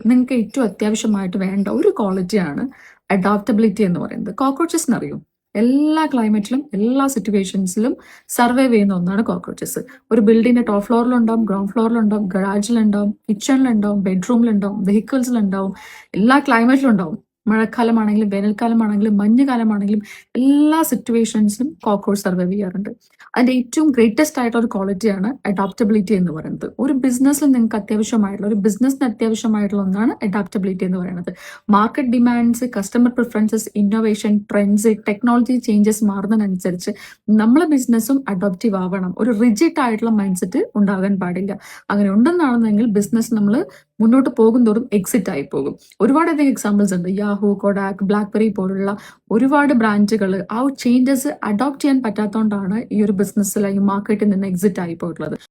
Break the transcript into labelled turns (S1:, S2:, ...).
S1: നിങ്ങൾക്ക് ഏറ്റവും അത്യാവശ്യമായിട്ട് വേണ്ട ഒരു ക്വാളിറ്റിയാണ് അഡാപ്റ്റബിലിറ്റി എന്ന് പറയുന്നത്. കോക്രോച്ചസിന് അറിയും, എല്ലാ ക്ലൈമറ്റിലും എല്ലാ സിറ്റുവേഷൻസിലും സർവൈവ് ചെയ്യുന്ന ഒന്നാണ് കോക്രോച്ചസ്. ഒരു ബിൽഡിങ്ങിന്റെ ടോപ്പ് ഫ്ലോറിലുണ്ടാവും, ഗ്രൗണ്ട് ഫ്ലോറിലുണ്ടാവും, ഗറാജിലുണ്ടാവും, കിച്ചണിലുണ്ടാവും, ബെഡ്റൂമിലുണ്ടാവും, വെഹിക്കിൾസിലുണ്ടാവും, എല്ലാ ക്ലൈമറ്റിലും ഉണ്ടാവും. മഴക്കാലമാണെങ്കിലും വേനൽക്കാലമാണെങ്കിലും മഞ്ഞുകാലമാണെങ്കിലും എല്ലാ സിറ്റുവേഷൻസിലും കോക്രോച്ച് സർവൈവ് ചെയ്യാറുണ്ട്. അതിന്റെ ഏറ്റവും ഗ്രേറ്റസ്റ്റ് ആയിട്ടുള്ള ഒരു ക്വാളിറ്റിയാണ് അഡാപ്റ്റബിലിറ്റി എന്ന് പറയുന്നത്. ഒരു ബിസിനസ്സിൽ നിങ്ങൾക്ക് അത്യാവശ്യമായിട്ടുള്ള, ഒരു ബിസിനസ്സിന് അത്യാവശ്യമായിട്ടുള്ള ഒന്നാണ് അഡാപ്റ്റബിലിറ്റി എന്ന് പറയുന്നത്. Market demands, customer preferences, innovation, trends, technology changes മാറുന്നതിനനുസരിച്ച് നമ്മളെ ബിസിനസ്സും അഡോപ്റ്റീവ് ആവണം. ഒരു റിജിഡ് ആയിട്ടുള്ള മൈൻഡ് സെറ്റ് ഉണ്ടാകാൻ പാടില്ല. അങ്ങനെ ഉണ്ടെന്നാണെന്നെങ്കിൽ ബിസിനസ് നമ്മൾ മുന്നോട്ട് പോകും തോറും എക്സിറ്റ് ആയി പോകും. ഒരുപാടധികം എക്സാമ്പിൾസ് ഉണ്ട്. യാഹു, കൊഡാക്, ബ്ലാക്ക്ബെറി പോലുള്ള ഒരുപാട് ബ്രാൻഡുകൾ ആ ചേഞ്ചസ് അഡോപ്റ്റ് ചെയ്യാൻ പറ്റാത്തതുകൊണ്ടാണ് ഈ ഒരു ബിസിനസ്സിൽ ഈ മാർക്കറ്റിൽ നിന്ന് എക്സിറ്റ് ആയി പോയിട്ടുള്ളത്.